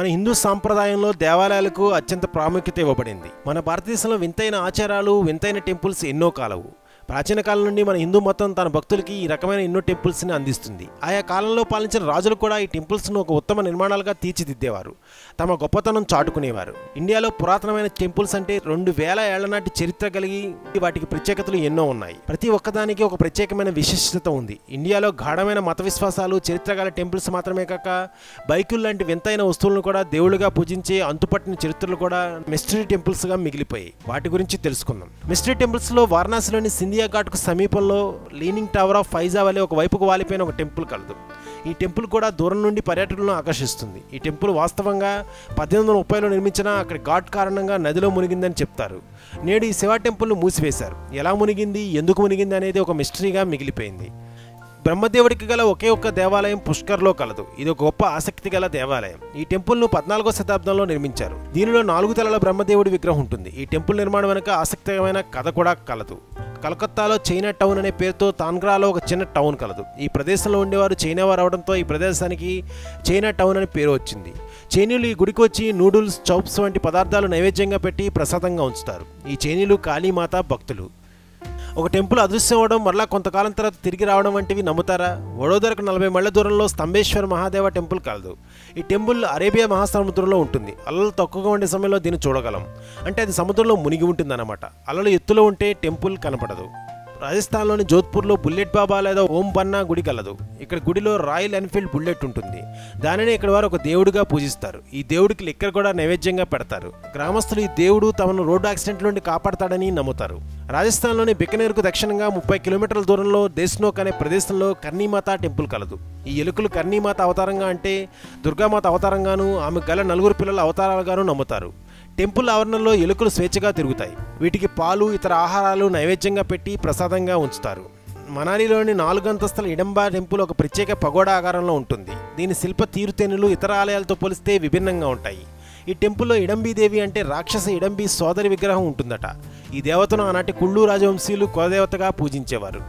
మన హిందూ సాంప్రదాయంలో దేవాలయాలకు అత్యంత ప్రాముఖ్యత ఇవ్వబడింది. మన భారతదేశంలో వింతైన ఆచారాలు, వింతైన టెంపుల్స్ ఎన్నో కలవు. ప్రాచీన కాలం నుండి మన హిందూ మతం తన భక్తులకి ఈ రకమైన ఎన్నో టెంపుల్స్ని అందిస్తుంది. ఆయా కాలంలో పాలించిన రాజులు కూడా ఈ టెంపుల్స్ను ఒక ఉత్తమ నిర్మాణాలుగా తీర్చిదిద్దేవారు, తమ గొప్పతనం చాటుకునేవారు. ఇండియాలో పురాతనమైన టెంపుల్స్ అంటే 2000 ఏళ్ల నాటి చరిత్ర కలిగి వాటికి ప్రత్యేకతలు ఎన్నో ఉన్నాయి. ప్రతి ఒక్కదానికి ఒక ప్రత్యేకమైన విశిష్టత ఉంది. ఇండియాలో గాఢమైన మత విశ్వాసాలు, చరిత్ర గల టెంపుల్స్ మాత్రమే కాక బైకులు లాంటి వింతైన వస్తువులను కూడా దేవుళ్ళుగా పూజించే అంతుపట్టిన చరిత్రలు కూడా మిస్టరీ టెంపుల్స్గా మిగిలిపోయాయి. వాటి గురించి తెలుసుకుందాం. మిస్టరీ టెంపుల్స్లో వారణాసిలోని సింధియా ఘాట్కు సమీపంలో లీనింగ్ టవర్ ఆఫ్ ఫైజా వలె ఒక వైపుకు వాలిపోయిన ఒక టెంపుల్ కలదు. ఈ టెంపుల్ కూడా దూరం నుండి పర్యాటకులను ఆకర్షిస్తుంది. ఈ టెంపుల్ వాస్తవంగా 1830లో నిర్మించిన అక్కడి ఘాట్ కారణంగా నదిలో మునిగిందని చెప్తారు. నేడు ఈ శివ టెంపుల్ను మూసివేశారు. ఎలా మునిగింది, ఎందుకు మునిగింది అనేది ఒక మిస్టరీగా మిగిలిపోయింది. బ్రహ్మదేవుడికి గల ఒకే ఒక్క దేవాలయం పుష్కర్లో కలదు. ఇది ఒక గొప్ప ఆసక్తి గల దేవాలయం. ఈ టెంపుల్ను 14వ శతాబ్దంలో నిర్మించారు. దీనిలో 4 తలల బ్రహ్మదేవుడి విగ్రహం ఉంటుంది. ఈ టెంపుల్ నిర్మాణం వెనుక ఆసక్తికరమైన కథ కూడా కలదు. కలకత్తాలో చైనా టౌన్ అనే పేరుతో తాన్గ్రాలో ఒక చిన్న టౌన్ కలదు. ఈ ప్రదేశంలో ఉండేవారు చైనా వారు అవడంతో ఈ ప్రదేశానికి చైనా టౌన్ అని పేరు వచ్చింది. చైనీయులు ఈ గుడికి వచ్చి నూడిల్స్, చౌప్స్ వంటి పదార్థాలు నైవేద్యంగా పెట్టి ప్రసాదంగా ఉంచుతారు. ఈ చైనీయులు కాళీమాత భక్తులు. ఒక టెంపుల్ అదృశ్యం అవడం, మరలా కొంతకాలం తర్వాత తిరిగి రావడం వంటివి నమ్ముతారా? వడోదరకు 40 మైళ్ళ దూరంలో స్తంభేశ్వర మహాదేవ టెంపుల్ కలదు. ఈ టెంపుల్ అరేబియా మహాసముద్రంలో ఉంటుంది. అలలు తక్కువగా ఉండే సమయంలో దీన్ని చూడగలం. అంటే అది సముద్రంలో మునిగి ఉంటుందన్నమాట. అలలు ఎత్తులో ఉంటే టెంపుల్ కనపడదు. రాజస్థాన్లోని జోధ్పూర్లో బుల్లెట్ బాబా లేదా ఓం బన్నా గుడి కలదు. ఇక్కడ గుడిలో రాయల్ ఎన్ఫీల్డ్ బుల్లెట్ ఉంటుంది. దానిని ఇక్కడ వారు ఒక దేవుడిగా పూజిస్తారు. ఈ దేవుడికి లిక్కర్ కూడా నైవేద్యంగా పెడతారు. గ్రామస్తులు ఈ దేవుడు తమను రోడ్డు యాక్సిడెంట్ నుండి కాపాడతాడని నమ్ముతారు. రాజస్థాన్లోని బికనేర్కు దక్షిణంగా 30 కిలోమీటర్ల దూరంలో దేశ్నోక్ అనే ప్రదేశంలో కర్ణీమాత టెంపుల్ కలదు. ఈ ఎలుకలు కర్ణీమాత అవతారంగా అంటే దుర్గామాత అవతారంగాను, ఆమె గల 4 పిల్లల అవతారాలుగాను నమ్ముతారు. టెంపుల్ ఆవరణలో ఎలుకలు స్వేచ్ఛగా తిరుగుతాయి. వీటికి పాలు, ఇతర ఆహారాలు నైవేద్యంగా పెట్టి ప్రసాదంగా ఉంచుతారు. మనాలిలోని 4 అంతస్తుల ఇడంబా టెంపుల్ ఒక ప్రత్యేక పగోడా ఆకారంలో ఉంటుంది. దీని శిల్ప తీరుతెన్నులు ఇతర ఆలయాలతో పోలిస్తే విభిన్నంగా ఉంటాయి. ఈ టెంపుల్లో ఇడంబీదేవి అంటే రాక్షస ఇడంబి సోదరి విగ్రహం ఉంటుందట. ఈ దేవతను ఆనాటి కుళ్ళు రాజవంశీయులు కులదేవతగా పూజించేవారు.